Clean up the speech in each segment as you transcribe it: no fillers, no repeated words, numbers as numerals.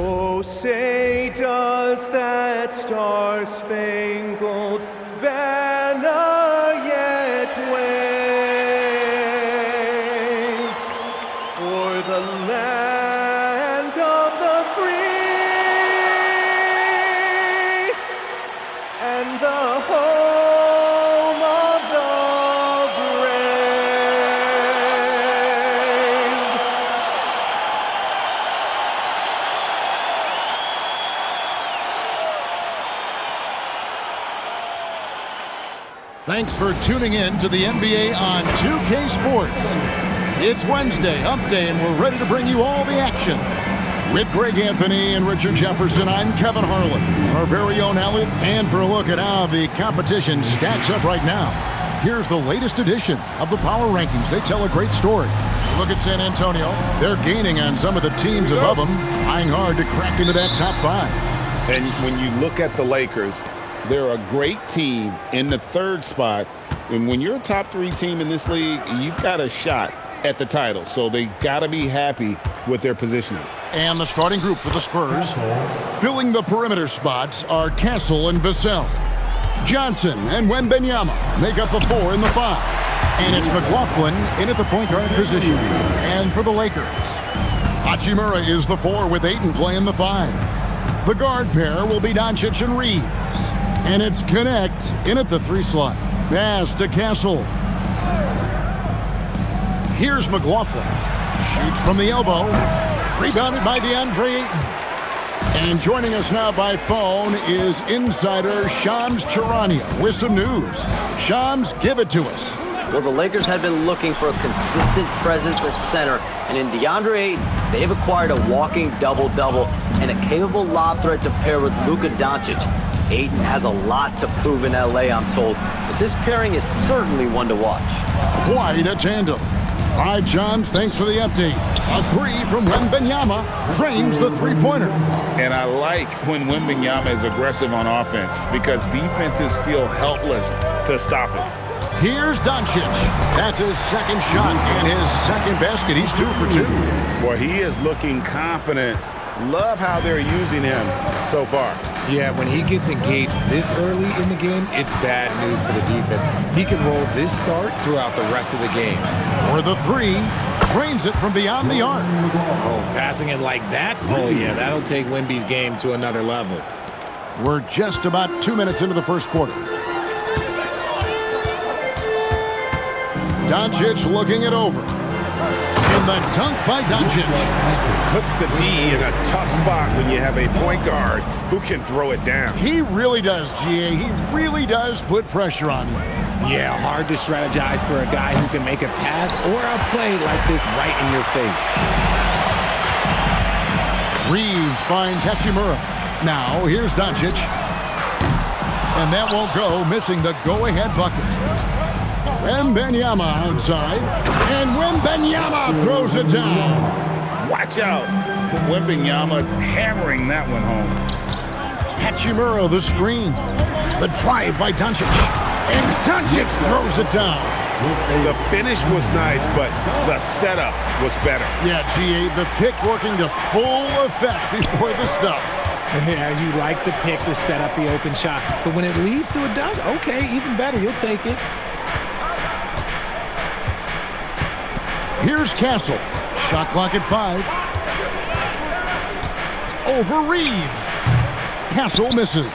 Oh, say does that star-spangled banner yet wave o'er the land of the free and the home of the brave? Thanks for tuning in to the NBA on 2K Sports. It's Wednesday, Hump Day, and we're ready to bring you all the action. With Greg Anthony and Richard Jefferson, I'm Kevin Harlan, our very own Elliot. And for a look at how the competition stacks up right now, here's the latest edition of the Power Rankings. They tell a great story. Look at San Antonio. They're gaining on some of the teams above them, trying hard to crack into that top 5. And when you look at the Lakers, they're a great team in the 3rd spot. And when you're a top 3 team in this league, you've got a shot at the title. So they got to be happy with their positioning. And the starting group for the Spurs, filling the perimeter spots, are Castle and Vassell. Johnson and Wembanyama make up the 4 and the 5. And it's McLaughlin in at the point guard position. And for the Lakers, Hachimura is the 4 with Ayton playing the 5. The guard pair will be Doncic and Reeves. And it's Connect in at the 3 slot. Pass to Castle. Here's McLaughlin. Shoots from the elbow. Rebounded by DeAndre Ayton. And joining us now by phone is insider Shams Charania with some news. Shams, give it to us. Well, the Lakers had been looking for a consistent presence at center, and in DeAndre Ayton, they've acquired a walking double-double and a capable lob threat to pair with LUKA Doncic. Ayton has a lot to prove in LA, I'm told, but this pairing is certainly one to watch. Quite a tandem. All right, Shams, thanks for the update. A 3 from Wembanyama drains the 3-pointer. And I like when Wembanyama is aggressive on offense because defenses feel helpless to stop it. Here's Doncic. That's his 2nd shot and his 2nd basket. He's 2 for 2. Boy, he is looking confident. Love how they're using him so far. Yeah, when he gets engaged this early in the game, it's bad news for the defense. He can roll this start throughout the rest of the game. For the 3, drains it from beyond the arc. Oh, passing it like that? Oh, yeah, that'll take Wemby's game to another level. We're just about 2 minutes into the first quarter. Doncic looking it over. And the dunk by Doncic. Puts the D in a tough spot when you have a point guard who can throw it down. He really does, GA. He really does put pressure on you. Yeah, hard to strategize for a guy who can make a pass or a play like this right in your face. Reeves finds Hachimura. Now, here's Doncic. And that won't go, missing the go-ahead bucket. Wembanyama outside. And Wembanyama throws it down. Watch out. Wembanyama hammering that one home. Hachimura, the screen. The drive by Doncic. And Doncic throws it down. The finish was nice, but the setup was better. Yeah, GA, the pick working to full effect before the stuff. Yeah, you like the pick to set up the open shot. But when it leads to a dunk, okay, even better. You'll take it. Here's Castle. Shot clock at 5. Over Reeves. Castle misses.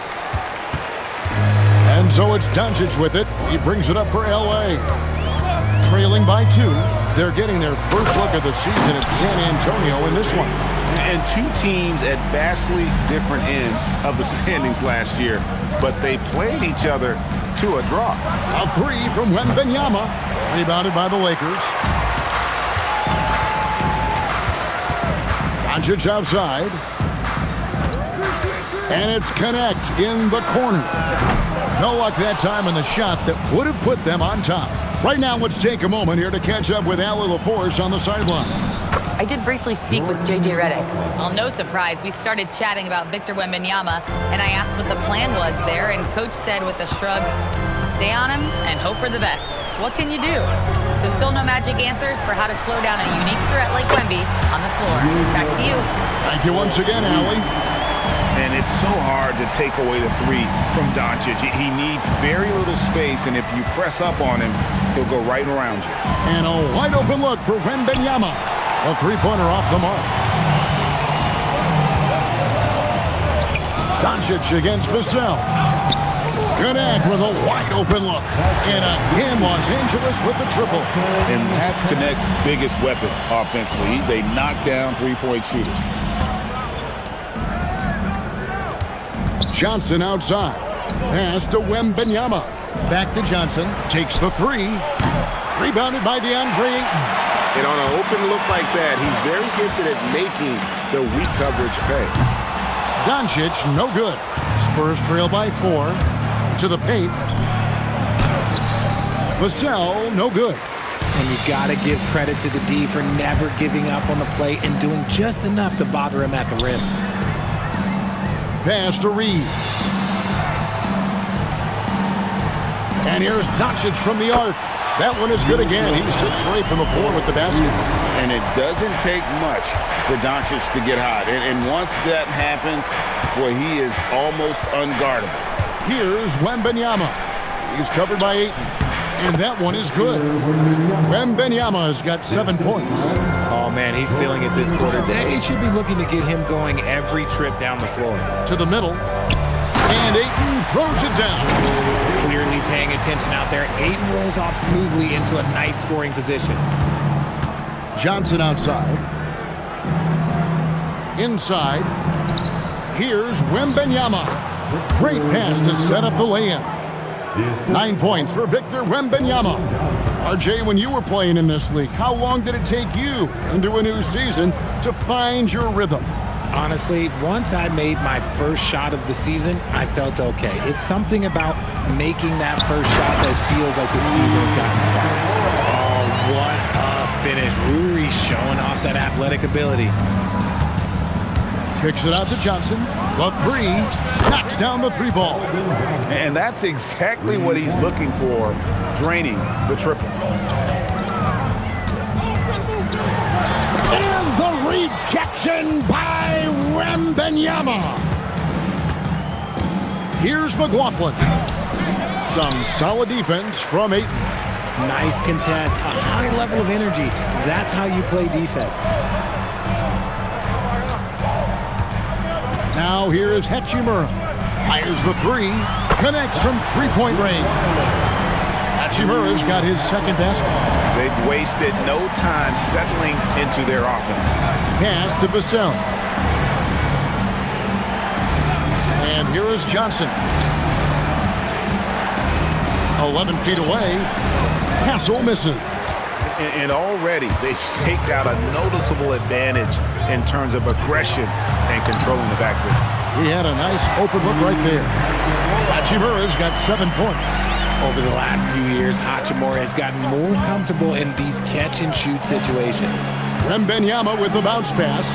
And so it's Doncic with it. He brings it up for LA. Trailing by 2. They're getting their first look of the season at San Antonio in this one. And 2 teams at vastly different ends of the standings last year, but they played each other to a draw. A 3 from Wembanyama. Rebounded by the Lakers. Doncic outside. And it's Connect in the corner. No luck that time on the shot that would have put them on top. Right now, let's take a moment here to catch up with Allie LaForce on the sidelines. I did briefly speak with J.J. Redick. Well, no surprise, we started chatting about Victor Wembanyama, and I asked what the plan was there, and Coach said with a shrug, stay on him and hope for the best. What can you do? So still no magic answers for how to slow down a unique threat like Wemby on the floor. Back to you. Thank you once again, Allie. And it's so hard to take away the three from Doncic. He needs very little space, and if you press up on him, he'll go right around you. And a wide open look for Wembanyama. A three-pointer off the mark. Doncic against Vassell. Connect with a wide open look. And again, Los Angeles with the triple. And that's Connect's biggest weapon offensively. He's a knockdown three-point shooter. Johnson outside. Pass to Wembanyama. Back to Johnson. Takes the three. Rebounded by DeAndre Ayton. And on an open look like that, he's very gifted at making the weak coverage pay. Doncic, no good. Spurs trail by 4. To the paint. Vassell, no good. And you got to give credit to the D for never giving up on the play and doing just enough to bother him at the rim. Pass to Reeves. And here's Doncic from the arc. That one is good again. He sits straight from the floor with the basket. And it doesn't take much for Doncic to get hot. And once that happens, boy, he is almost unguardable. Here's Wembanyama. He's covered by Ayton. And that one is good. Wembanyama has got 7 points. Oh, man, he's feeling it this quarter. They should be looking to get him going every trip down the floor. To the middle. And Ayton throws it down. Clearly paying attention out there. Ayton rolls off smoothly into a nice scoring position. Johnson outside. Inside. Here's Wembanyama. Great pass to set up the lay-in. 9 points for Victor Wembanyama. RJ, when you were playing in this league, how long did it take you into a new season to find your rhythm? Honestly, once I made my first shot of the season, I felt okay. It's something about making that first shot that feels like the season has gotten started. Oh, what a finish. Rui showing off that athletic ability. Kicks it out to Johnson. The three. Knocks down the three ball. And that's exactly what he's looking for, draining the triple. And the rejection by Wembanyama. Here's McLaughlin. Some solid defense from Ayton. Nice contest, a high level of energy. That's how you play defense. Now here is Hachimura. Fires the three. Connects from three-point range. Hachimura's got his second basket. They've wasted no time settling into their offense. Pass to Vassell. And here is Johnson. 11 feet away. Hassel misses. And already they've staked out a noticeable advantage in terms of aggression and controlling the backcourt. He had a nice open look right there. Hachimura's got 7 points. Over the last few years, Hachimura has gotten more comfortable in these catch-and-shoot situations. Wembanyama with the bounce pass.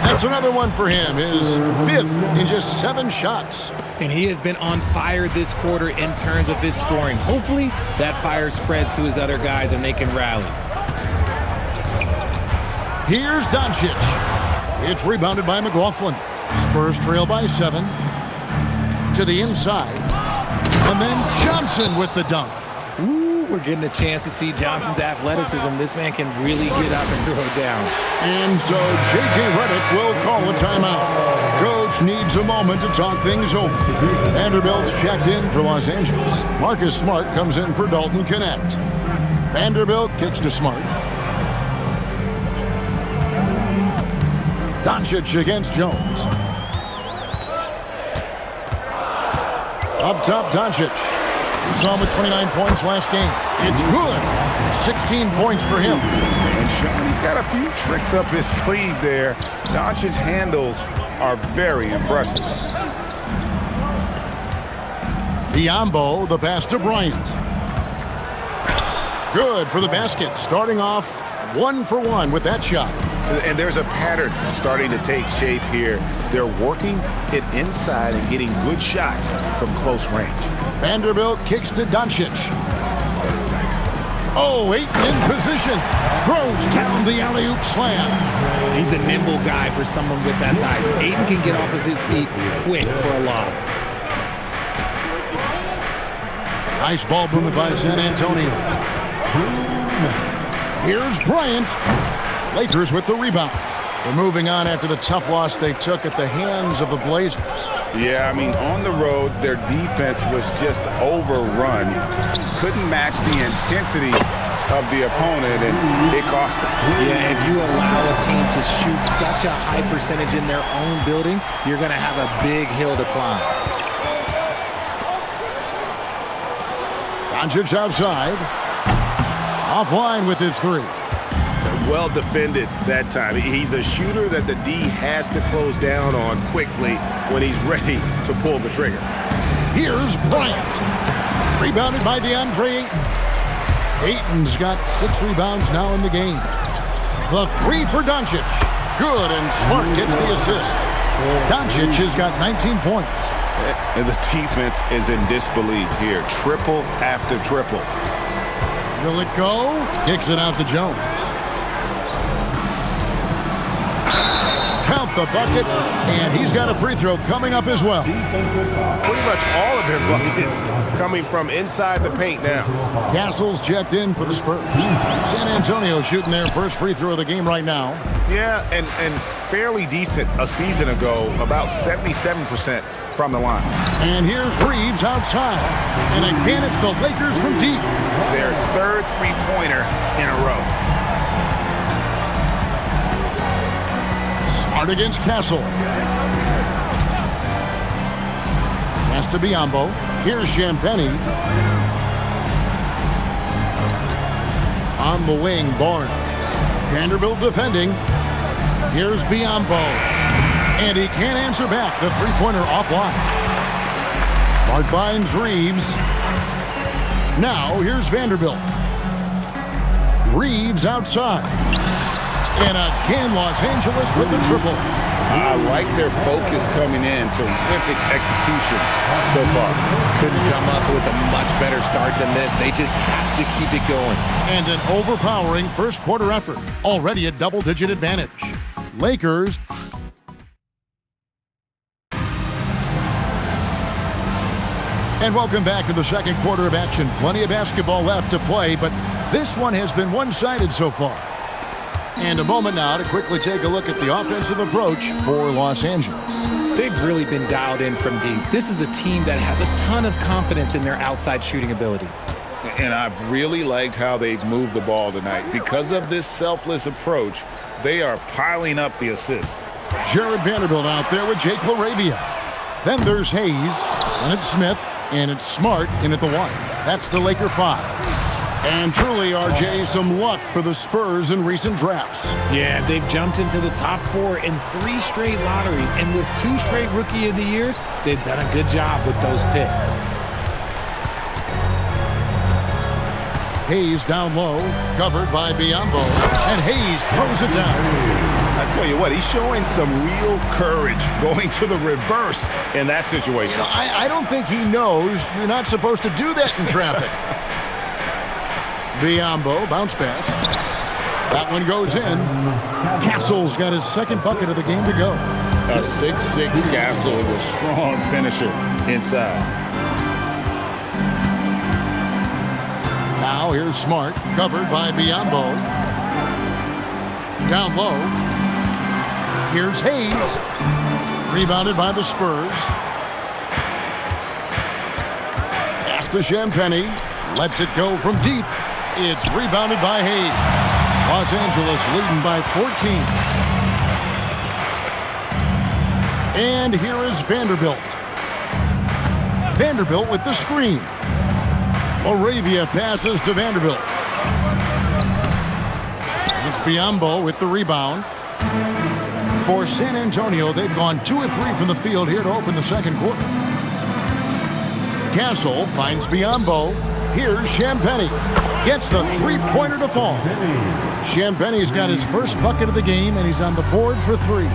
That's another one for him, his 5th in just 7 shots. And he has been on fire this quarter in terms of his scoring. Hopefully, that fire spreads to his other guys and they can rally. Here's Doncic. It's rebounded by McLaughlin. Spurs trail by 7. To the inside. And then Johnson with the dunk. Ooh, we're getting a chance to see Johnson's athleticism. This man can really get up and throw down. And so J.J. Redick will call a timeout. Coach needs a moment to talk things over. Vanderbilt's checked in for Los Angeles. Marcus Smart comes in for Dalton Connect. Vanderbilt kicks to Smart. Doncic against Jones. Up top, Doncic. We saw him with 29 points last game. It's good. 16 points for him. And Sean, he's got a few tricks up his sleeve there. Doncic's handles are very impressive. Biombo, the pass to Bryant. Good for the basket. Starting off 1 for 1 with that shot. And there's a pattern starting to take shape here. They're working it inside and getting good shots from close range. Vanderbilt kicks to Doncic. Oh, Ayton in position. Throws down the alley-oop slam. He's a nimble guy for someone with that size. Ayton can get off of his feet quick for a lob. Nice ball movement by San Antonio. Here's Bryant. Lakers with the rebound. They're moving on after the tough loss they took at the hands of the Blazers. Yeah, I mean, on the road, their defense was just overrun. Couldn't match the intensity of the opponent, and it cost them. Yeah, if you allow a team to shoot such a high percentage in their own building, you're going to have a big hill to climb. Doncic outside. Offline with his three. Well defended that time. He's a shooter that the D has to close down on quickly when he's ready to pull the trigger. Here's Bryant. Rebounded by DeAndre Ayton. Ayton's got 6 rebounds now in the game. The three for Doncic. Good, and Smart gets the assist. Doncic has got 19 points. And the defense is in disbelief here. Triple after triple. Will it go? Kicks it out to Jones. Count the bucket, and he's got a free throw coming up as well. Pretty much all of their buckets coming from inside the paint now. Castle's checked in for the Spurs. San Antonio shooting their first free throw of the game right now. Yeah, and fairly decent a season ago, about 77% from the line. And here's Reeves outside. And again, it's the Lakers from deep. Their third three-pointer in a row. Smart against Castle. Pass to Biyombo. Here's Champagnie. On the wing, Barnes. Vanderbilt defending. Here's Biyombo. And he can't answer back. The three-pointer offline. Smart finds Reeves. Now, here's Vanderbilt. Reeves outside. And again, Los Angeles with the triple. I like their focus coming in. Terrific execution so far. Couldn't come up with a much better start than this. They just have to keep it going. And an overpowering first quarter effort. Already a double-digit advantage. Lakers. And welcome back to the second quarter of action. Plenty of basketball left to play, but this one has been one-sided so far. And a moment now to quickly take a look at the offensive approach for Los Angeles. They've really been dialed in from deep. This is a team that has a ton of confidence in their outside shooting ability. And I've really liked how they've moved the ball tonight. Because of this selfless approach, they are piling up the assists. Jared Vanderbilt out there with Jake LaRavia. Then there's Hayes, and it's Smith, and it's Smart in at the 1. That's the Laker 5. And truly, RJ, some luck for the Spurs in recent drafts. Yeah, they've jumped into the top 4 in 3 straight lotteries, and with 2 straight Rookie of the Years, they've done a good job with those picks. Hayes down low, covered by Biyombo, and Hayes throws it down. I tell you what, he's showing some real courage going to the reverse in that situation. I don't think he knows you're not supposed to do that in traffic. Biyombo, bounce pass. That one goes in. Castle's got his second bucket of the game to go. A 6'6" Castle is a strong finisher inside. Now here's Smart, covered by Biyombo. Down low. Here's Hayes. Rebounded by the Spurs. Pass to Champagnie. Lets it go from deep. It's rebounded by Hayes. Los Angeles leading by 14. And here is Vanderbilt. Vanderbilt with the screen. LaRavia passes to Vanderbilt. It's Biyombo with the rebound. For San Antonio, they've gone 2 of 3 from the field here to open the second quarter. Castle finds Biyombo. Here's Champagnie. Gets the three-pointer to fall. Champagnie's got his first bucket of the game, and he's on the board for 3.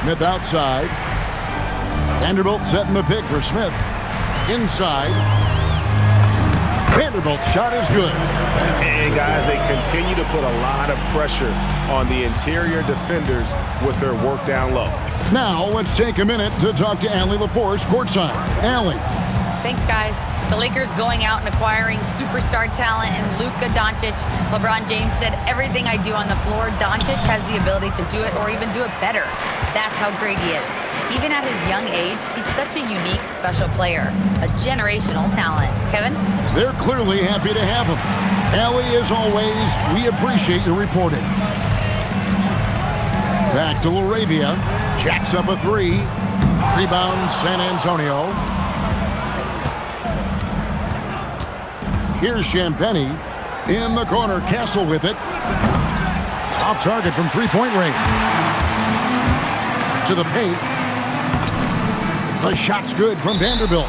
Smith outside. Vanderbilt setting the pick for Smith. Inside. Vanderbilt's shot is good. And guys, they continue to put a lot of pressure on the interior defenders with their work down low. Now let's take a minute to talk to Allie LaForce courtside. Allie. Thanks, guys. The Lakers going out and acquiring superstar talent in LUKA, Doncic. LeBron James said, everything I do on the floor, Doncic has the ability to do it or even do it better. That's how great he is. Even at his young age, he's such a unique, special player. A generational talent. Kevin? They're clearly happy to have him. Allie, as always, we appreciate your reporting. Back to LaRavia. Jacks up a 3. Rebound, San Antonio. Here's Champagnie. In the corner, Castle with it. Off target from three-point range. To the paint. The shot's good from Vanderbilt.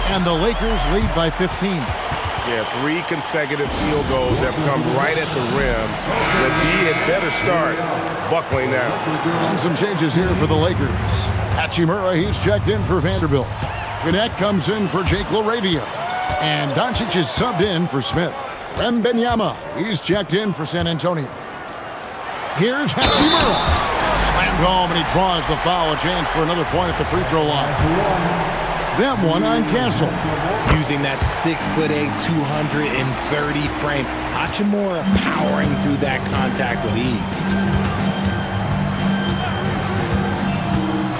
And the Lakers lead by 15. Yeah, 3 consecutive field goals have come right at the rim. The D had better start buckling now. And some changes here for the Lakers. Hachimura, he's checked in for Vanderbilt. Gwinnett comes in for Jake LaRavia. And Doncic is subbed in for Smith. Wembanyama, he's checked in for San Antonio. Here's Hachimura. Slammed home, and he draws the foul. A chance for another point at the free throw line. That one on Castle. Using that 6'8", 230 frame. Hachimura powering through that contact with ease.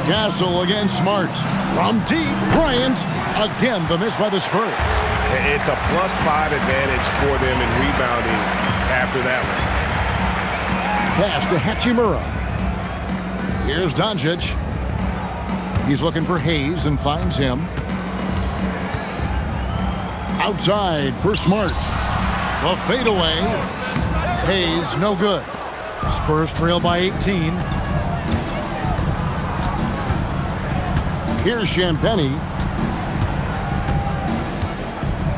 Castle against Smart. From deep, Bryant. Again, the miss by the Spurs. It's a +5 advantage for them in rebounding after that one. Pass to Hachimura. Here's Doncic. He's looking for Hayes and finds him. Outside for Smart. The fadeaway. Hayes, no good. Spurs trail by 18. Here's Champagnie.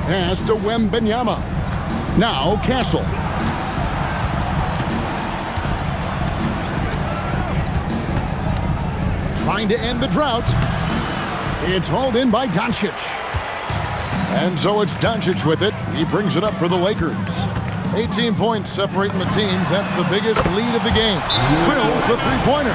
Pass to Wembanyama. Now Castle. Trying to end the drought. It's hauled in by Doncic. And so it's Doncic with it. He brings it up for the Lakers. 18 points separating the teams. That's the biggest lead of the game. Drills the three-pointer.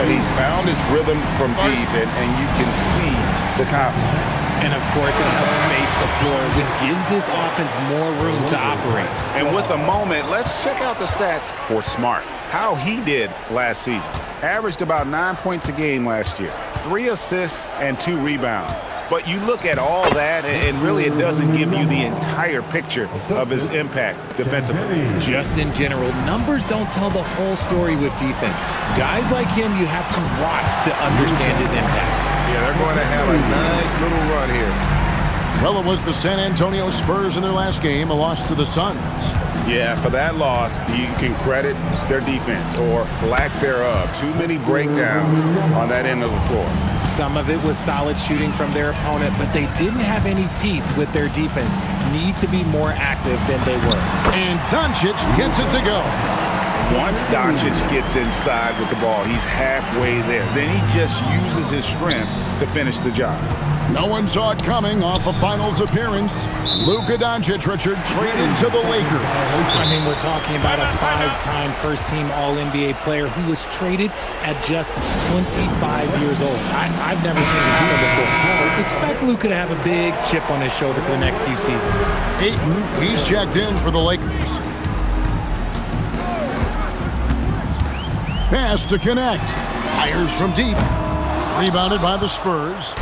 He's found his rhythm from deep, and you can see the confidence. And, of course, it helps space the floor, which gives this offense more room to operate. And with a moment, let's check out the stats for Smart. How he did last season. Averaged about 9 points a game last year. 3 assists and 2 rebounds. But you look at all that, and really it doesn't give you the entire picture of his impact defensively. Just in general, numbers don't tell the whole story with defense. Guys like him, you have to watch to understand his impact. Yeah, they're going to have a nice little run here. Well, it was the San Antonio Spurs in their last game, a loss to the Suns. Yeah, for that loss, you can credit their defense or lack thereof. Too many breakdowns on that end of the floor. Some of it was solid shooting from their opponent, but they didn't have any teeth with their defense. Need to be more active than they were. And Doncic gets it to go. Once Doncic gets inside with the ball, he's halfway there. Then he just uses his strength to finish the job. No one saw it coming off a finals appearance. LUKA Doncic, Richard, traded to the Lakers. I mean, we're talking about a 5-time first-team All-NBA player who was traded at just 25 years old. I've never seen it happen before. Expect LUKA to have a big chip on his shoulder for the next few seasons. Ayton, he's checked in for the Lakers. Pass to connect. Fires from deep. Rebounded by the Spurs.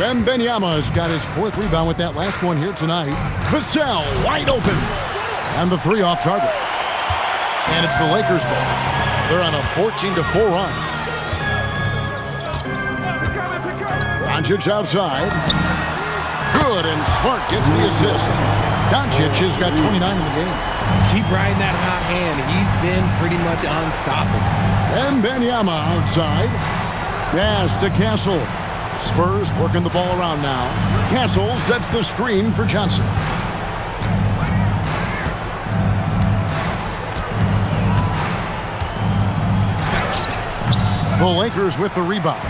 Wembanyama's got his 4th rebound with that last one here tonight. Vassell wide open. And the 3 off target. And it's the Lakers ball. They're on a 14-4 run. Doncic outside. Good, and Smart gets the assist. Doncic has got 29 in the game. Keep riding that hot hand. He's been pretty much unstoppable. Wembanyama outside. Pass to Castle. Spurs working the ball around now. Castle sets the screen for Johnson. The Lakers with the rebound.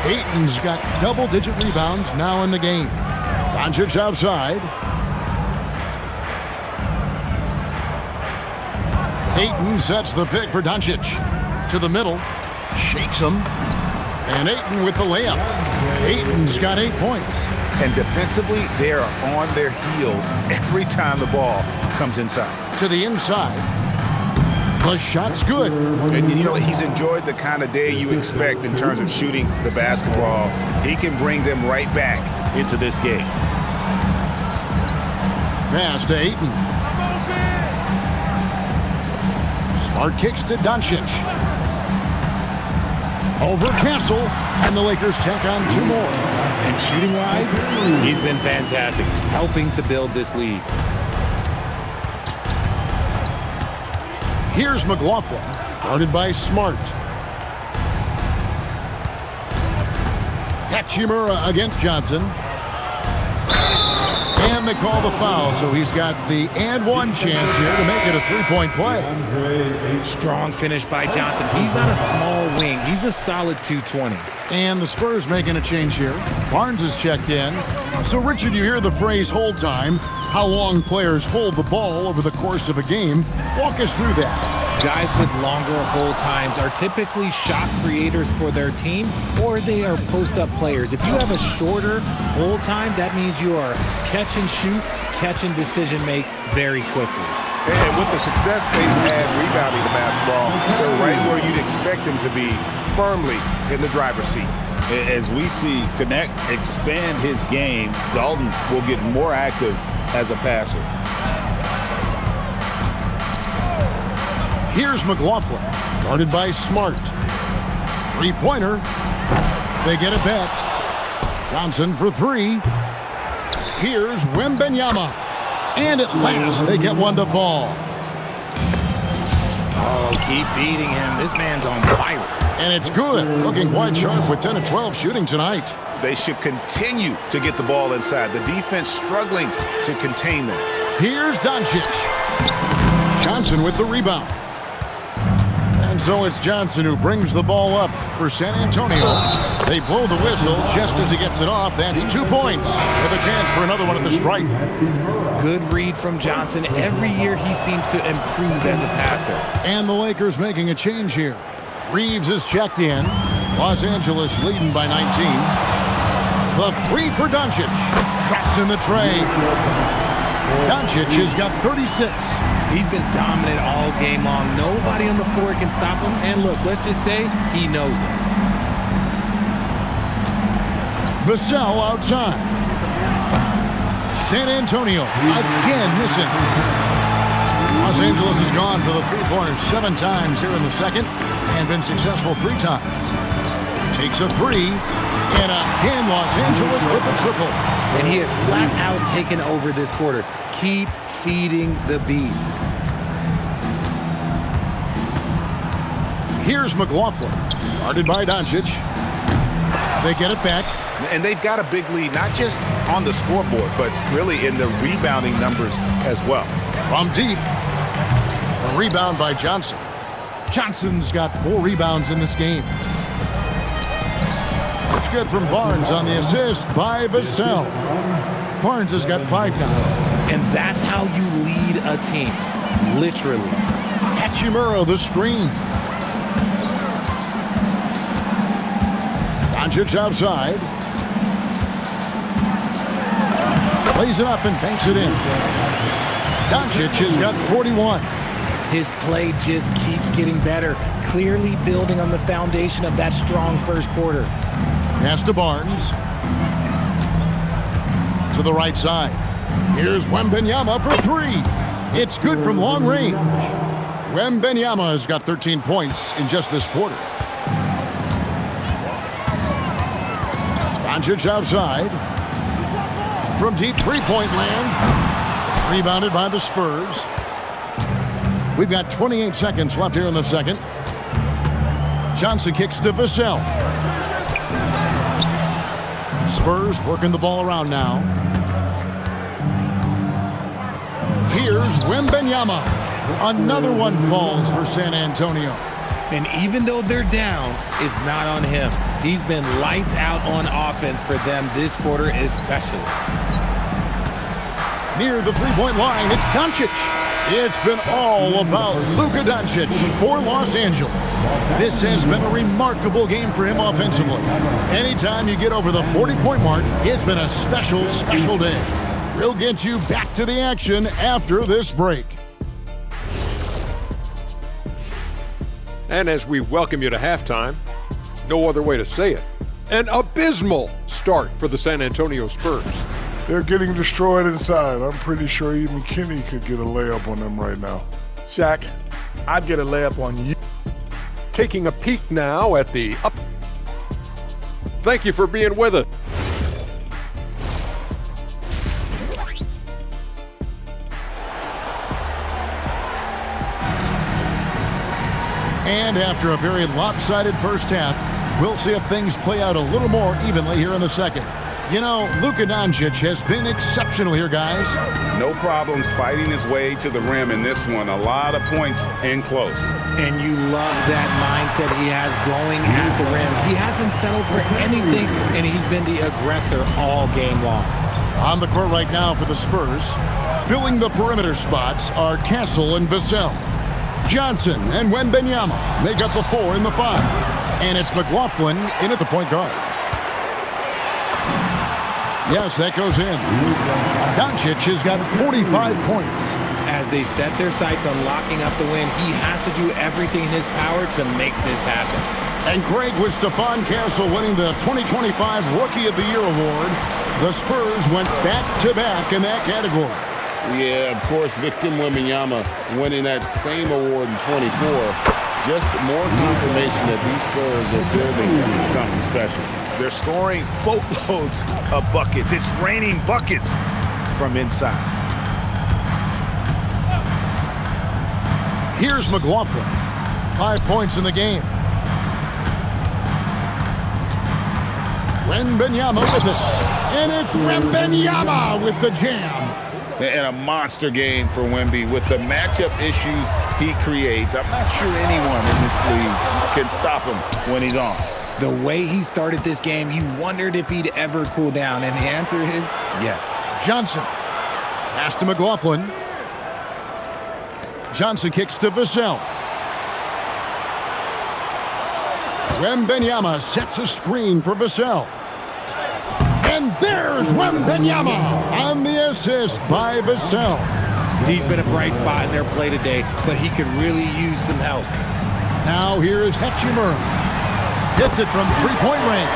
Ayton's got double-digit rebounds now in the game. Doncic outside. Ayton sets the pick for Doncic. To the middle. Shakes him. And Ayton with the layup. Ayton's got 8 points. And defensively, they are on their heels every time the ball comes inside. To the inside. The shot's good. And you know, he's enjoyed the kind of day you expect in terms of shooting the basketball. He can bring them right back into this game. Pass to Ayton. Smart kicks to Doncic. Over Castle, and the Lakers tack on 2 more. And shooting-wise, he's been fantastic, helping to build this lead. Here's McLaughlin, guarded by Smart. Hachimura against Johnson. And they call the foul, so he's got the and one chance here to make it a 3-point play. Strong finish by Johnson. He's not a small wing. He's a solid 220. And the Spurs making a change here. Barnes is checked in. So, Richard, you hear the phrase hold time. How long players hold the ball over the course of a game. Walk us through that. Guys with longer hold times are typically shot creators for their team, or they are post-up players. If you have a shorter hold time, that means you are catch and shoot, catch and decision make very quickly. And with the success they've had rebounding the basketball, they're right where you'd expect them to be, firmly in the driver's seat. As we see Connect expand his game, Dalton will get more active as a passer. Here's McLaughlin, guarded by Smart. 3-pointer. They get it back. Johnson for 3. Here's Wembanyama. And at last, they get one to fall. Oh, keep feeding him. This man's on fire. And it's good. Looking quite sharp with 10 of 12 shooting tonight. They should continue to get the ball inside. The defense struggling to contain them. Here's Doncic. Johnson with the rebound. And so it's Johnson who brings the ball up for San Antonio. They blow the whistle just as he gets it off. That's 2 points with a chance for another one at the stripe. Good read from Johnson. Every year he seems to improve as a passer. And the Lakers making a change here. Reeves is checked in. Los Angeles leading by 19. The 3 for Doncic. Traps in the tray. Doncic has got 36. He's been dominant all game long. Nobody on the floor can stop him. And look, let's just say he knows it. Vassell outside. San Antonio again missing. Los Angeles has gone for the 3-pointers 7 times here in the second and been successful 3 times. Takes a 3, and again Los Angeles with the triple. And he has flat out taken over this quarter. Keep feeding the beast. Here's McLaughlin, guarded by Doncic. They get it back. And they've got a big lead, not just on the scoreboard, but really in the rebounding numbers as well. From deep. A rebound by Johnson. Johnson's got 4 rebounds in this game. It's good from Barnes on the assist by Vassell. Barnes has got 5 now. And that's how you lead a team, literally. Hachimura the screen. Doncic outside. Plays it up and banks it in. Doncic has got 41. His play just keeps getting better, clearly building on the foundation of that strong first quarter. Pass to Barnes. To the right side. Here's Wembanyama for 3. It's good from long range. Wembanyama has got 13 points in just this quarter. Doncic outside. From deep 3-point land. Rebounded by the Spurs. We've got 28 seconds left here in the second. Johnson kicks to Vassell. Spurs working the ball around now. Here's Wembanyama. Another one falls for San Antonio. And even though they're down, it's not on him. He's been lights out on offense for them this quarter especially. Near the three-point line, it's Doncic. It's been all about LUKA Doncic for Los Angeles. This has been a remarkable game for him offensively. Anytime you get over the 40-point mark, it's been a special, special day. We'll get you back to the action after this break. And as we welcome you to halftime, no other way to say it, an abysmal start for the San Antonio Spurs. They're getting destroyed inside. I'm pretty sure even Kenny could get a layup on them right now. Shaq, I'd get a layup on you. Taking a peek now at the up. Thank you for being with us. And after a very lopsided first half, we'll see if things play out a little more evenly here in the second. You know, LUKA Doncic has been exceptional here, guys. No problems fighting his way to the rim in this one. A lot of points in close. And you love that mindset he has going at the rim. He hasn't settled for anything, and he's been the aggressor all game long. On the court right now for the Spurs, filling the perimeter spots are Castle and Vassell. Johnson and Wembanyama make up the 4 and the 5. And it's McLaughlin in at the point guard. Yes, that goes in. Doncic has got 45 points. As they set their sights on locking up the win, he has to do everything in his power to make this happen. And Greg, with Stephon Castle winning the 2025 Rookie of the Year award, the Spurs went back-to-back in that category. Yeah, of course, Victor Wembanyama winning that same award in 24. Just more confirmation that these Spurs are building something special. They're scoring boatloads of buckets. It's raining buckets from inside. Here's McLaughlin. 5 points in the game. Wembanyama with it. And it's Wembanyama with the jam. And a monster game for Wemby with the matchup issues he creates. I'm not sure anyone in this league can stop him when he's on. The way he started this game, you wondered if he'd ever cool down, and the answer is yes. Johnson. Pass to McLaughlin. Johnson kicks to Vassell. Wembanyama sets a screen for Vassell. And there's Wembanyama on the assist by Vassell. He's been a bright spot in their play today, but he could really use some help. Now here is Hachimura. Hits it from three-point range.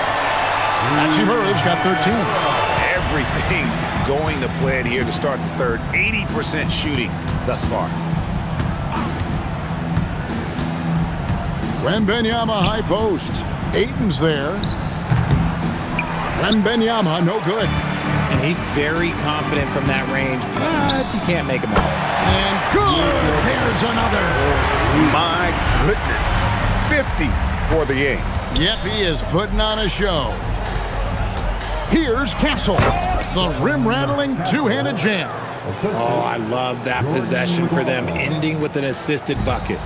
Hachimura's got 13. Everything going to plan here to start the third. 80% shooting thus far. Wembanyama high post. Ayton's there. Wembanyama no good. And he's very confident from that range, but you can't make him out. And good! There's another. My goodness. 50 for the game. Yep, he is putting on a show. Here's Castle. The rim-rattling two-handed jam. Oh, I love that possession for them, ending with an assisted bucket.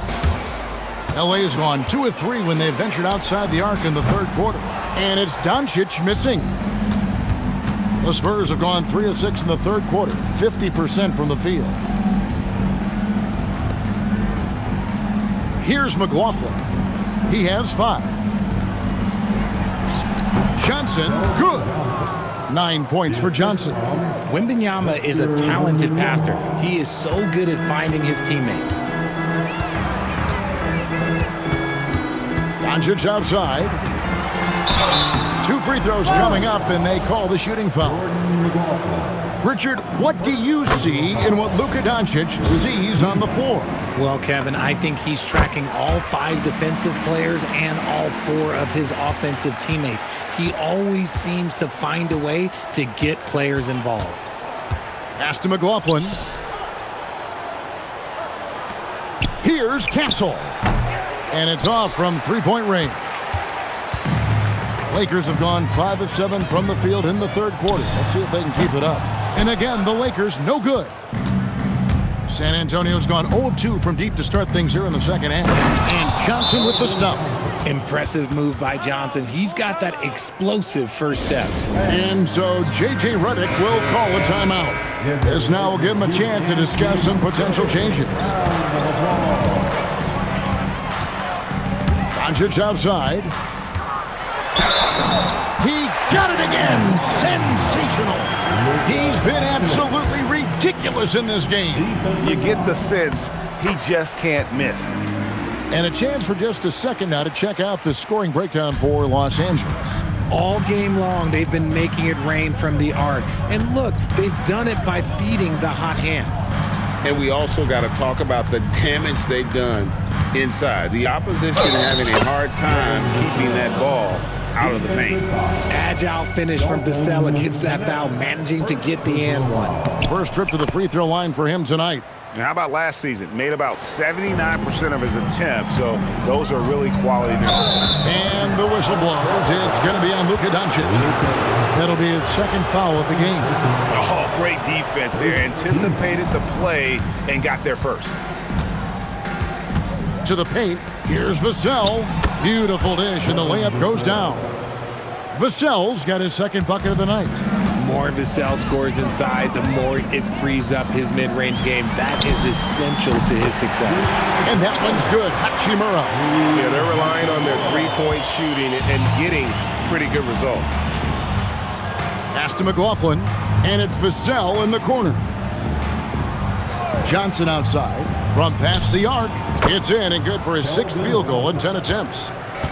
LA has gone 2 of 3 when they ventured outside the arc in the third quarter. And it's Doncic missing. The Spurs have gone 3 of 6 in the third quarter, 50% from the field. Here's McLaughlin. He has 5. Johnson, good. 9 points for Johnson. Wembanyama is a talented passer. He is so good at finding his teammates. Doncic outside. 2 free throws coming up, and they call the shooting foul. Richard, what do you see in what LUKA Doncic sees on the floor? Well, Kevin, I think he's tracking all 5 defensive players and all 4 of his offensive teammates. He always seems to find a way to get players involved. Pass to McLaughlin. Here's Castle. And it's off from three-point range. Lakers have gone 5 of 7 from the field in the third quarter. Let's see if they can keep it up. And again, the Lakers no good. San Antonio's gone 0 of 2 from deep to start things here in the second half. And Johnson with the stuff. Impressive move by Johnson. He's got that explosive first step. And so J.J. Redick will call a timeout. This now will give him a chance to discuss some potential changes. Doncic outside. He got it again. Sensational. He's been absolutely ridiculous in this game. You get the sense he just can't miss. And a chance for just a second now to check out the scoring breakdown for Los Angeles. All game long, they've been making it rain from the arc. And look, they've done it by feeding the hot hands. And we also got to talk about the damage they've done inside. The opposition having a hard time keeping that ball out of the paint. Agile finish from Vassell against that foul, managing to get the and one. First trip to the free throw line for him tonight. And how about last season? Made about 79% of his attempts, so those are really quality numbers. And the whistle blows. It's going to be on LUKA Doncic. That'll be his second foul of the game. Oh, great defense there. Anticipated the play and got there first. To the paint. Here's Vassell. Beautiful dish, and the layup goes down. Vassell's got his second bucket of the night. More Vassell scores inside, the more it frees up his mid-range game. That is essential to his success. And that one's good. Hachimura. Yeah, they're relying on their three-point shooting and getting pretty good results. Pass to McLaughlin, and it's Vassell in the corner. Johnson outside. From past the arc, it's in and good for his 6th field goal in 10 attempts.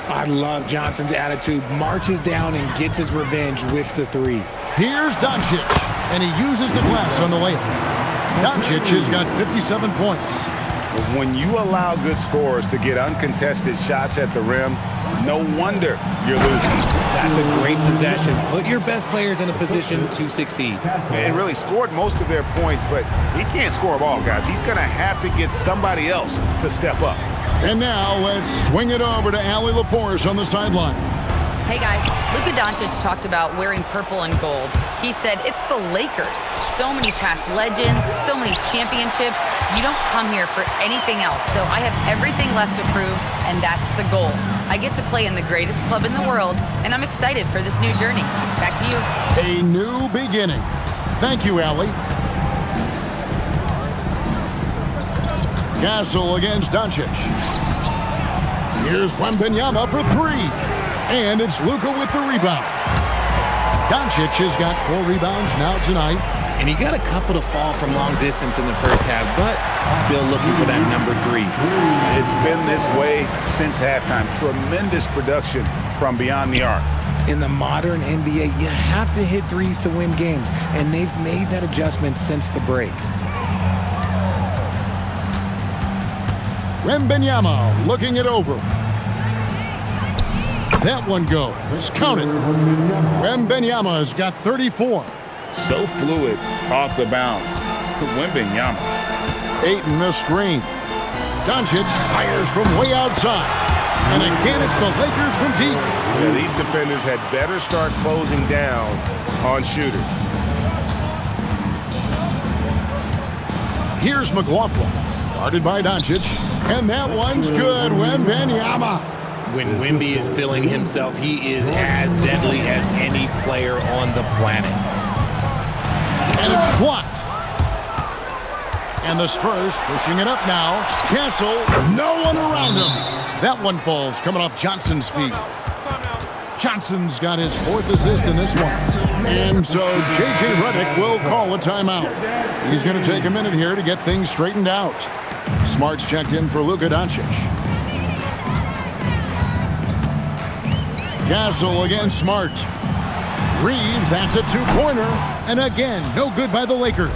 I love Johnson's attitude. Marches down and gets his revenge with the three. Here's Doncic, and he uses the glass on the layup. Doncic has got 57 points. When you allow good scorers to get uncontested shots at the rim, no wonder you're losing. That's a great possession. Put your best players in a position to succeed. And really scored most of their points, but he can't score them all, guys. He's going to have to get somebody else to step up. And now let's swing it over to Allie LaForce on the sideline. Hey guys, LUKA Doncic talked about wearing purple and gold. He said it's the Lakers. So many past legends, so many championships. You don't come here for anything else. So I have everything left to prove, and that's the goal. I get to play in the greatest club in the world, and I'm excited for this new journey. Back to you. A new beginning. Thank you, Allie. Castle against Doncic. Here's Wembanyama for 3. And it's LUKA with the rebound. Doncic has got 4 rebounds now tonight. And he got a couple to fall from long distance in the first half, but still looking for that number 3. It's been this way since halftime. Tremendous production from beyond the arc. In the modern NBA, you have to hit threes to win games, and they've made that adjustment since the break. Wembanyama looking it over. That one goes. Count it. Wembanyama's got 34. So fluid off the bounce. Wembanyama. Ayton the screen. Doncic fires from way outside. And again, it's the Lakers from deep. Yeah, these defenders had better start closing down on shooters. Here's McLaughlin. Guarded by Doncic. And that one's good. Wembanyama. When Wemby is feeling himself, he is as deadly as any player on the planet. And it's blocked. And the Spurs pushing it up now. Castle, no one around him. That one falls coming off Johnson's feet. Johnson's got his 4th assist in this one. And so J.J. Redick will call a timeout. He's going to take a minute here to get things straightened out. Smart's checked in for LUKA Doncic. Castle against Smart. Reeves, that's a 2-pointer. And again, no good by the Lakers.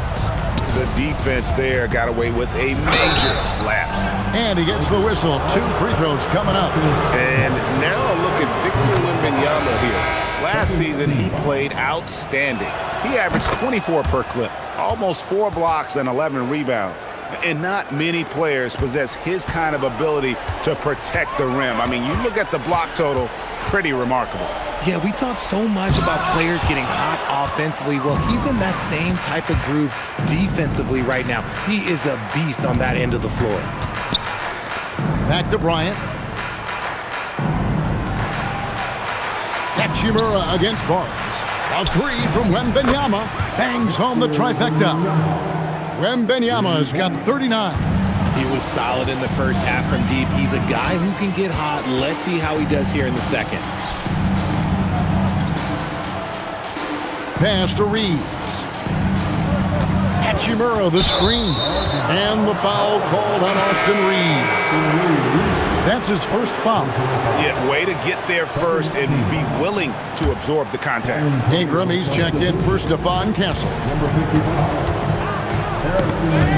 The defense there got away with a major lapse. And he gets the whistle. 2 free throws coming up. And now look at Victor Wembanyama here. Last season, he played outstanding. He averaged 24 per clip, almost 4 blocks and 11 rebounds. And not many players possess his kind of ability to protect the rim. I mean, you look at the block total, pretty remarkable. Yeah, we talk so much about players getting hot offensively. Well, he's in that same type of groove defensively right now. He is a beast on that end of the floor. Back to Bryant. Hachimura against Barnes. A three from Wembanyama. Bangs home the trifecta. Wembanyama's got 39. He was solid in the first half from deep. He's a guy who can get hot. Let's see how he does here in the second. Pass to Reeves. Hachimura the screen. And the foul called on Austin Reeves. That's his first foul. Yeah, way to get there first and be willing to absorb the contact. Ingram, he's checked in for Stephon Castle.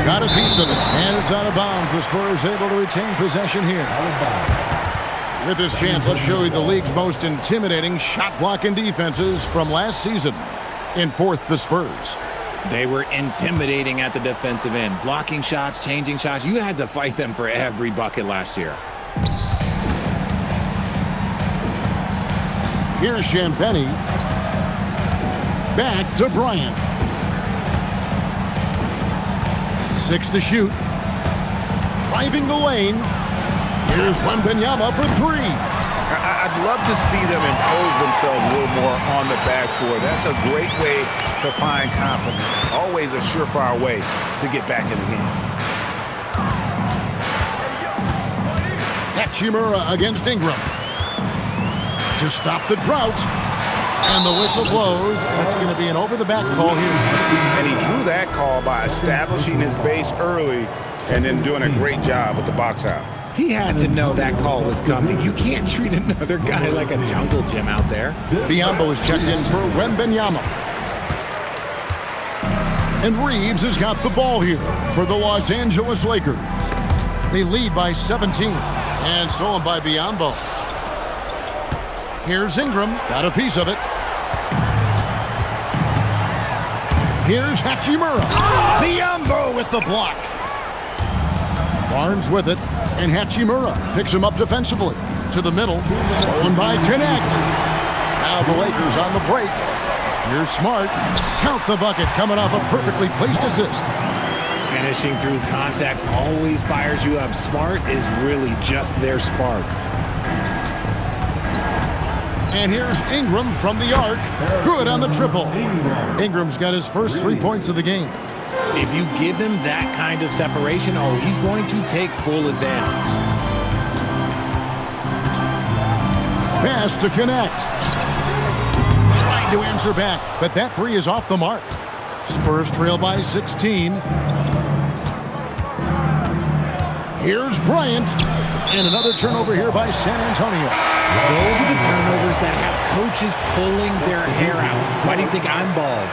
Got a piece of it, and it's out of bounds. The Spurs able to retain possession here. With this chance, let's show you the league's most intimidating shot-blocking defenses from last season. In fourth, the Spurs. They were intimidating at the defensive end. Blocking shots, changing shots. You had to fight them for every bucket last year. Here's Champagny. Back to Bryant. 6 to shoot. Driving the lane. Here's Wembanyama for three. I'd love to see them impose themselves a little more on the backboard. That's a great way to find confidence. Always a surefire way to get back in the game. Hachimura against Ingram. To stop the drought. And the whistle blows, and it's going to be an over-the-back call here. And he drew that call by establishing his base early and then doing a great job with the box out. He had to know that call was coming. You can't treat another guy like a jungle gym out there. Biombo is checked in for Wembanyama. And Reeves has got the ball here for the Los Angeles Lakers. They lead by 17, and stolen by Biombo. Here's Ingram, got a piece of it. Here's Hachimura. Biombo with the block. Barnes with it, and Hachimura picks him up defensively. To the middle, stolen by Connect. Now the Lakers on the break. Here's Smart. Count the bucket, coming off a perfectly placed assist. Finishing through contact always fires you up. Smart is really just their spark. And here's Ingram from the arc. Good on the triple. Ingram's got his first 3 points of the game. If you give him that kind of separation, oh, he's going to take full advantage. Pass to Connect. Trying to answer back, but that three is off the mark. Spurs trail by 16. Here's Bryant. And another turnover here by San Antonio. Those are the turnovers that have coaches pulling their hair out. Why do you think I'm bald?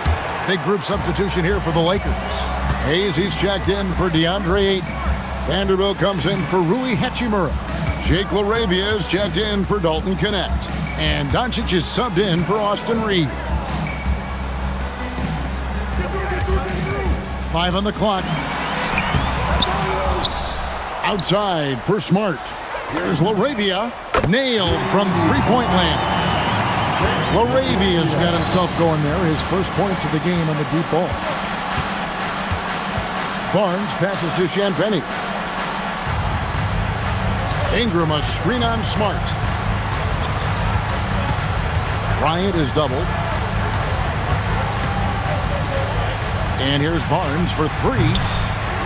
Big group substitution here for the Lakers. Hayes, he's checked in for DeAndre Ayton. Vanderbilt comes in for Rui Hachimura. Jake LaRavia is checked in for Dalton Connect. And Doncic is subbed in for Austin Reeves. 5 on the clock. Outside for Smart. Here's LaRavia. Nailed from three-point land. LaRavia's got himself going there. His first points of the game on the deep ball. Barnes passes to Champagny. Ingram a screen on Smart. Bryant is doubled. And here's Barnes for three.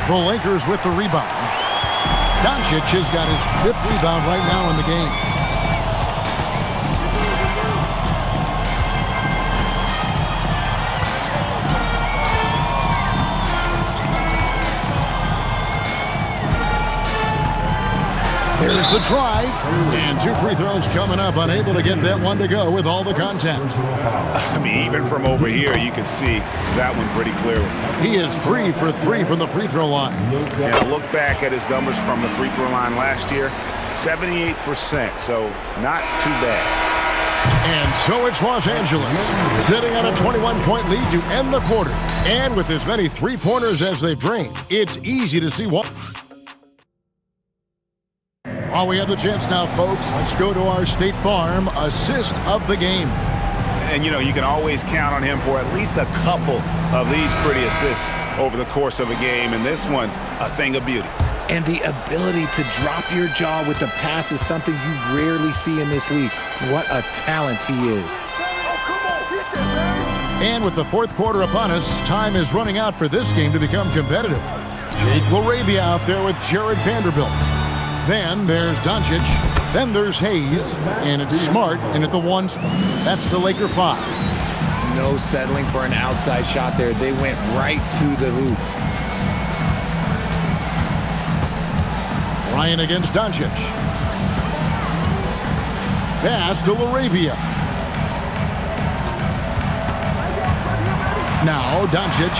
The Lakers with the rebound. Doncic has got his 5th rebound right now in the game. There's the drive, and 2 free throws coming up. Unable to get that one to go with all the contact. I mean, even from over here, you can see that one pretty clearly. He is 3 for 3 from the free throw line. And look back at his numbers from the free throw line last year, 78%, so not too bad. And so it's Los Angeles, sitting on a 21-point lead to end the quarter. And with as many three-pointers as they've drained, it's easy to see what. While we have the chance now, folks, let's go to our State Farm assist of the game. And, you know, you can always count on him for at least a couple of these pretty assists over the course of a game. And this one, a thing of beauty. And the ability to drop your jaw with the pass is something you rarely see in this league. What a talent he is. And with the fourth quarter upon us, time is running out for this game to become competitive. Jake LaRavia out there with Jared Vanderbilt. Then there's Doncic. Then there's Hayes. And it's Smart in at the 1 spot. That's the Laker 5. No settling for an outside shot there. They went right to the hoop. Ryan against Doncic. Pass to LaRavia. Now Doncic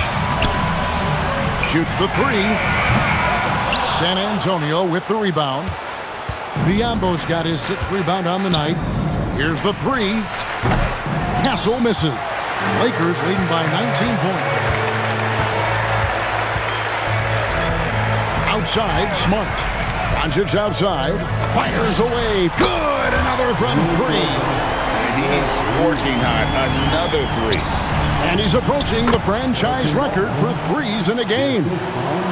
shoots the 3. San Antonio with the rebound. Biyombo's got his 6th rebound on the night. Here's the 3. Castle misses. Lakers leading by 19 points. Outside, Smart. Doncic outside. Fires away. Good! Another from 3. He's scorching hot. Another 3. And he's approaching the franchise record for 3s in a game.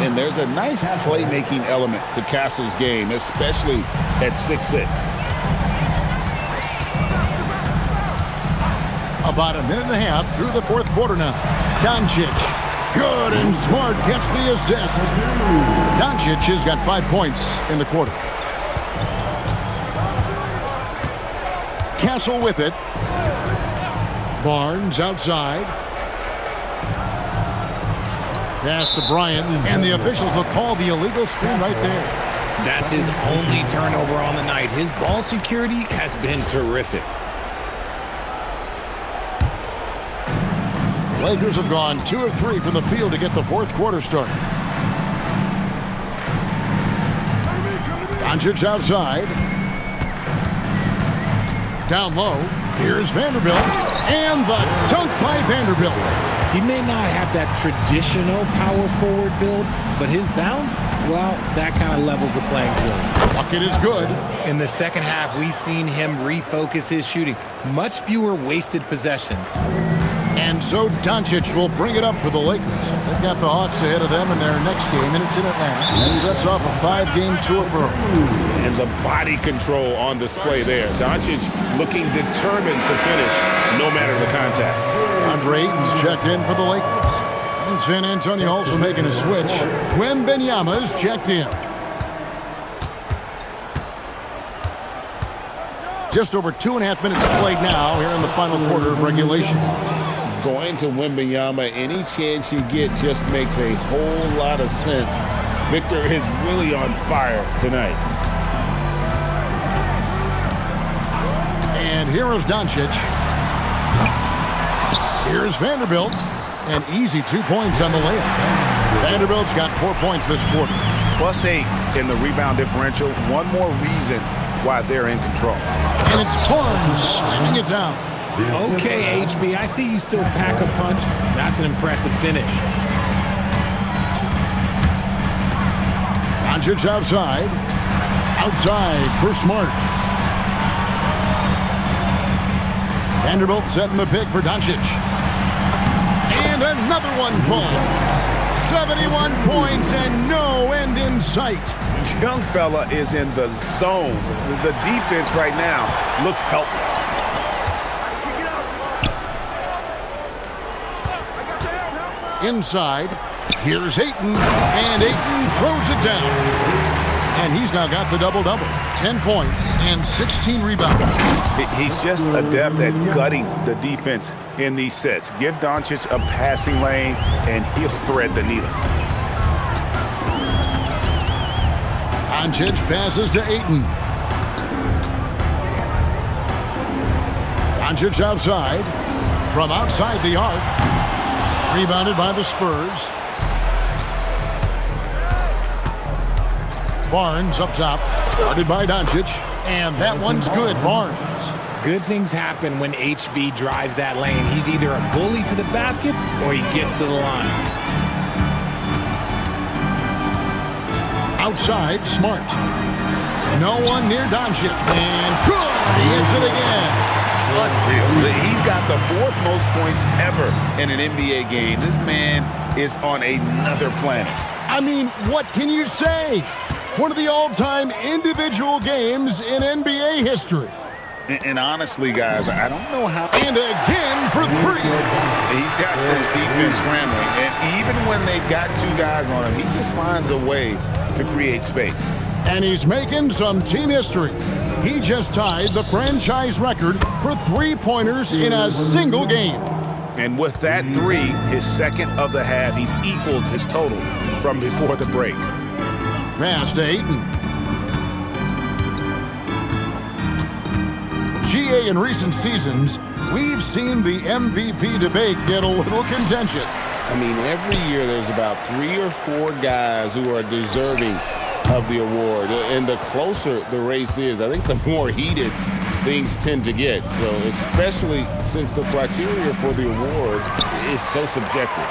And there's a nice playmaking element to Castle's game, especially at 6'6". About a minute and a half through the fourth quarter now. Doncic. Good, and Smart gets the assist. Doncic has got 5 points in the quarter. Castle with it. Barnes outside. Pass to Bryant, and the officials will call the illegal screen right there. That's his only turnover on the night. His ball security has been terrific. The Lakers have gone 2 of 3 from the field to get the fourth quarter started. Doncic outside. Down low. Here's Vanderbilt. And the dunk by Vanderbilt. He may not have that traditional power forward build, but his bounce, well, that kind of levels the playing field. Bucket is good. In the second half, we've seen him refocus his shooting. Much fewer wasted possessions. And so Doncic will bring it up for the Lakers. They've got the Hawks ahead of them in their next game, and it's in Atlanta. That sets off a 5-game tour for them. And the body control on display there. Doncic looking determined to finish no matter the contact. Andre Ayton's checked in for the Lakers. And San Antonio also making a switch. Wembanyama's checked in. Just over 2.5 minutes played now here in the final quarter of regulation. Going to Wembanyama, any chance you get just makes a whole lot of sense. Victor is really on fire tonight. And here is Doncic. Here's Vanderbilt. An easy 2 points on the layup. Vanderbilt's got 4 points this quarter. +8 in the rebound differential. One more reason why they're in control. And it's Barnes slamming it down. Okay, HB, I see you still pack a punch. That's an impressive finish. Doncic outside. Outside for Smart. Vanderbilt setting the pick for Doncic. And another one falls. 71 points and no end in sight. Young fella is in the zone. The defense right now looks helpless. Inside, here's Ayton, and Ayton throws it down. And he's now got the double-double. 10 points and 16 rebounds. He's just adept at gutting the defense in these sets. Give Doncic a passing lane, and he'll thread the needle. Doncic passes to Ayton. Doncic outside. From outside the arc. Rebounded by the Spurs. Barnes up top. Guarded by Doncic. And that one's good. Barnes. Good things happen when HB drives that lane. He's either a bully to the basket or he gets to the line. Outside, Smart. No one near Doncic. And good. He hits it again. Unreal. He's got the 4th most points ever in an NBA game. This man is on another planet. I mean, what can you say? One of the all-time individual games in NBA history. And honestly, guys, I don't know how. And again for 3. He's got this defense scrambling. And even when they've got 2 guys on him, he just finds a way to create space. And he's making some team history. He just tied the franchise record for 3-pointers in a single game. And with that 3, his second of the half, he's equaled his total from before the break. Pass to Ayton. GA, in recent seasons, we've seen the MVP debate get a little contentious. I mean, every year there's about 3 or 4 guys who are deserving of the award. And the closer the race is, I think the more heated things tend to get. So especially since the criteria for the award is so subjective.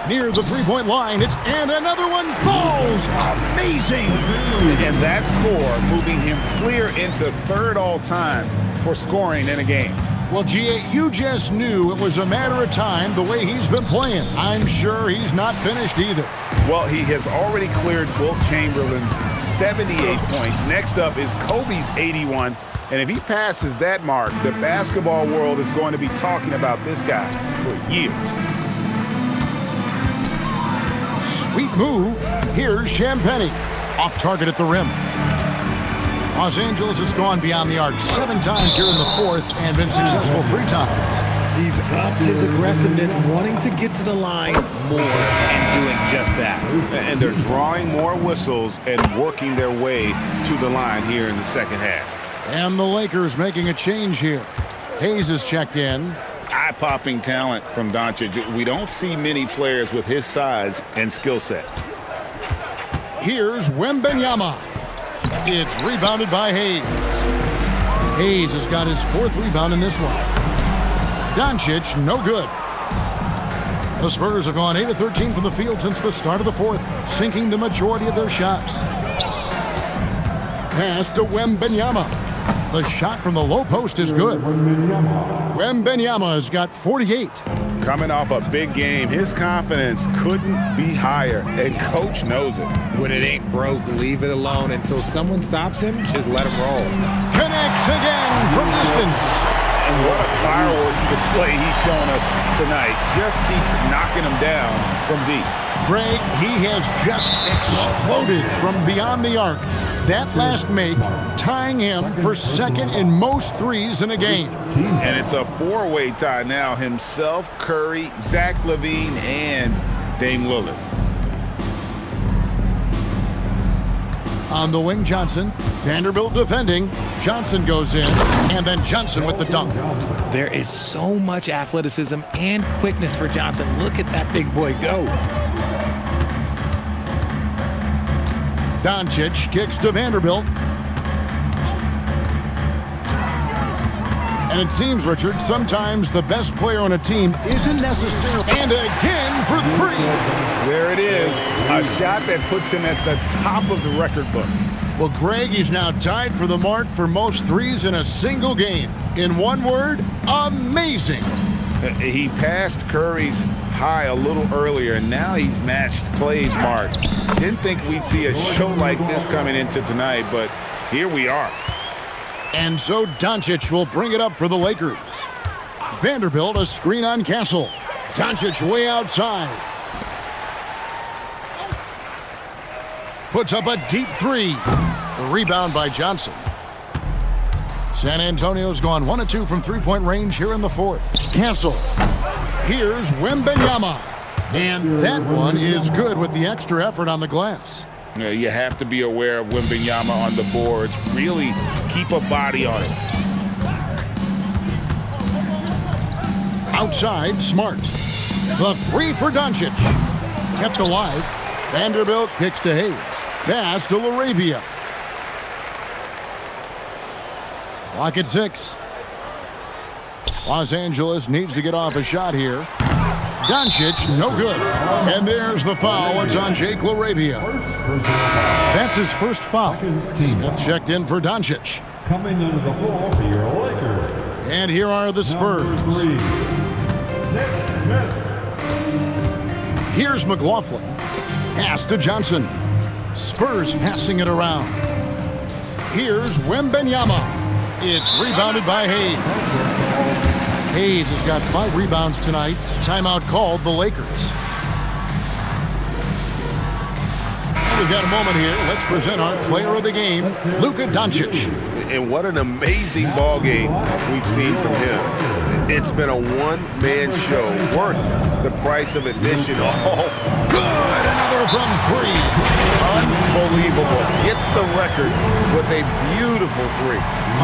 Near the 3-point line, and another one falls. Amazing. And that score moving him clear into 3rd all-time for scoring in a game. Well, GA, you just knew it was a matter of time the way he's been playing. I'm sure he's not finished either. Well, he has already cleared Wilt Chamberlain's 78 points. Next up is Kobe's 81. And if he passes that mark, the basketball world is going to be talking about this guy for years. Sweet move. Here's Champagnie. Off target at the rim. Los Angeles has gone beyond the arc 7 times here in the 4th and been successful 3 times. He's upped his aggressiveness, wanting to get to the line more and doing just that. And they're drawing more whistles and working their way to the line here in the second half. And the Lakers making a change here. Hayes is checked in. Eye-popping talent from Doncic. We don't see many players with his size and skill set. Here's Wembanyama. It's rebounded by Hayes. Hayes has got his 4th rebound in this one. Doncic, no good. The Spurs have gone 8 of 13 from the field since the start of the 4th, sinking the majority of their shots. Pass to Wembanyama. The shot from the low post is good. Wembanyama has got 48. Coming off a big game, his confidence couldn't be higher, and coach knows it. When it ain't broke, leave it alone until someone stops him. Just let him roll. Connects again from distance. And what a fireworks display he's shown us tonight. Just keeps knocking him down from deep. Greg, he has just exploded from beyond the arc. That last make tying him for 2nd in most threes in a game. And it's a 4-way tie now. Himself, Curry, Zach LaVine, and Dame Lillard. On the wing, Johnson. Vanderbilt defending. Johnson goes in, and then Johnson with the dunk. There is so much athleticism and quickness for Johnson. Look at that big boy go. Doncic kicks to Vanderbilt. And it seems, Richard, sometimes the best player on a team isn't necessarily. And again for 3. There it is. A shot that puts him at the top of the record book. Well, Greg, he's now tied for the mark for most threes in a single game. In one word, amazing. He passed Curry's high a little earlier, and now he's matched Clay's mark. Didn't think we'd see a show like this coming into tonight, but here we are. And so Doncic will bring it up for the Lakers. Vanderbilt, a screen on Castle. Doncic way outside. Puts up a deep 3. The rebound by Johnson. San Antonio's gone 1 of 2 from 3-point range here in the 4th. Castle. Here's Wembanyama. And that one is good with the extra effort on the glass. You have to be aware of Wembanyama on the boards. Really keep a body on it. Outside, Smart. The 3 for Doncic. Kept alive. Vanderbilt kicks to Hayes. Pass to LaRavia. Clock at 6. Los Angeles needs to get off a shot here. Doncic, no good. And there's the foul. It's on Jake LaRavia. That's his first foul. Smith checked in for Doncic. Coming onto the floor for your Lakers. And here are the Spurs. Here's McLaughlin. Pass to Johnson. Spurs passing it around. Here's Wembanyama. It's rebounded by Hayes. Hayes has got 5 rebounds tonight. Timeout called the Lakers. We've got a moment here. Let's present our player of the game, LUKA Doncic. And what an amazing ball game we've seen from him. It's been a one-man show worth the price of admission. Oh, Good. Another from 3. unbelievable. Gets the record with a beautiful 3.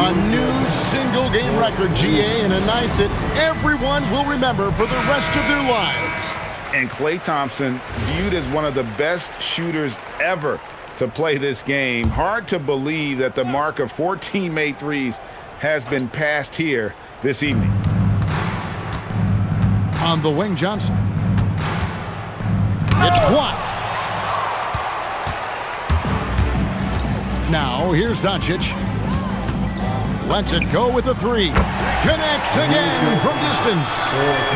A new single-game record, GA, in a night that everyone will remember for the rest of their lives. And Klay Thompson viewed as one of the best shooters ever to play this game. Hard to believe that the mark of 14 made threes has been passed here this evening. On the wing, Johnson. It's blocked. Now, here's Doncic. Lets it go with a 3. Connects again from distance.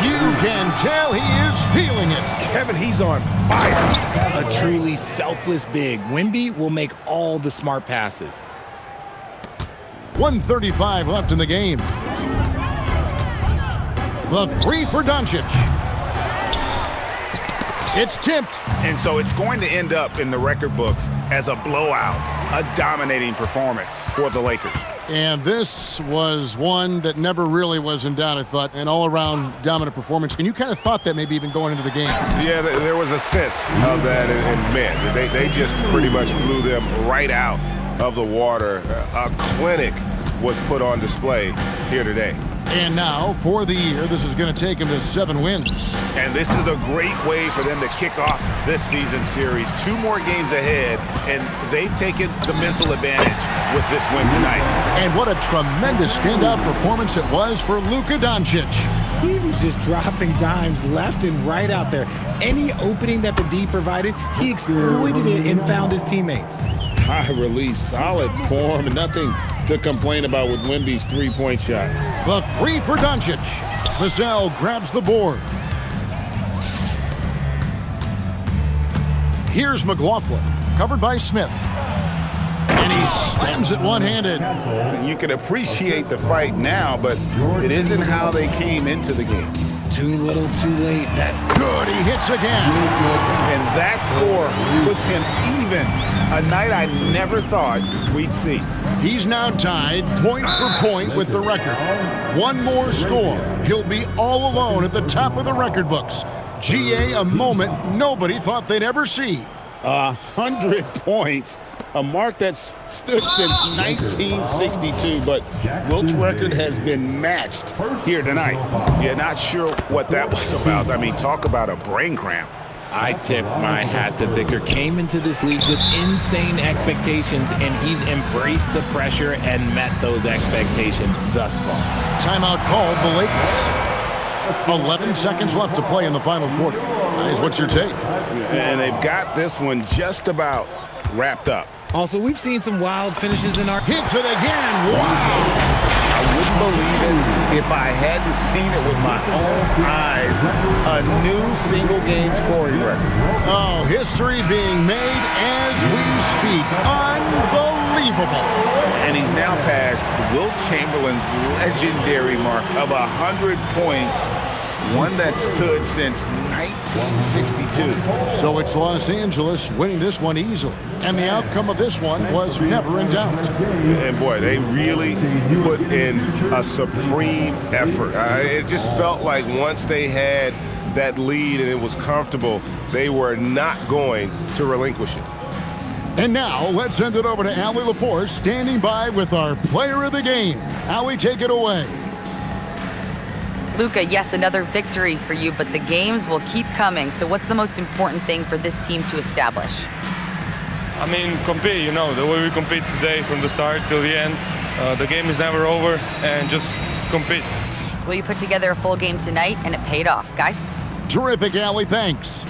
You can tell he is feeling it. Kevin, he's on fire. A truly selfless big. Wemby will make all the smart passes. 1:35 left in the game. The 3 for Doncic. It's tipped. And so it's going to end up in the record books as a blowout, a dominating performance for the Lakers. And this was one that never really was in doubt, I thought, an all-around dominant performance. And you kind of thought that maybe even going into the game. Yeah, there was a sense of that, and man, they just pretty much blew them right out of the water. A clinic was put on display here today. And now, for the year, this is going to take him to 7 wins. And this is a great way for them to kick off this season series. 2 more games ahead, and they've taken the mental advantage with this win tonight. And what a tremendous standout performance it was for LUKA Doncic. He was just dropping dimes left and right out there. Any opening that the D provided, he exploited it and found his teammates. High release, solid form, and nothing to complain about with Wemby's 3-point shot. The 3 for Doncic. Vassell grabs the board. Here's McLaughlin, covered by Smith. And he slams it one-handed. You can appreciate the fight now, but it isn't how they came into the game. Too little, too late. That Good, he hits again. And that score puts him even. A night I never thought we'd see. He's now tied point for point with the record. One more score. He'll be all alone at the top of the record books. GA, a moment nobody thought they'd ever see. 100 points, a mark that's stood since 1962, but Wilt's record has been matched here tonight. Yeah, not sure what that was about. I mean, talk about a brain cramp. I tip my hat to Victor. Came into this league with insane expectations, and he's embraced the pressure and met those expectations thus far. Timeout called the Lakers. 11 seconds left to play in the final quarter. Guys, what's your take? And they've got this one just about wrapped up. Also, we've seen some wild finishes in our... Hits it again. Wow. I wouldn't believe it if I hadn't seen it with my own eyes. A new single-game scoring record. Oh, history being made as we speak. Unbelievable. And he's now passed Wilt Chamberlain's legendary mark of 100 points, one that stood since 1962. So it's Los Angeles winning this one easily. And the outcome of this one was never in doubt. And boy, they really put in a supreme effort. It just felt like once they had that lead and it was comfortable, they were not going to relinquish it. And now, let's send it over to Allie LaForce, standing by with our player of the game. Allie, take it away. LUKA, yes, another victory for you, but the games will keep coming. So what's the most important thing for this team to establish? I mean, compete, you know, the way we compete today from the start till the end. The game is never over, and just compete. Well, you put together a full game tonight, and it paid off. Guys? Terrific, Allie. Thanks.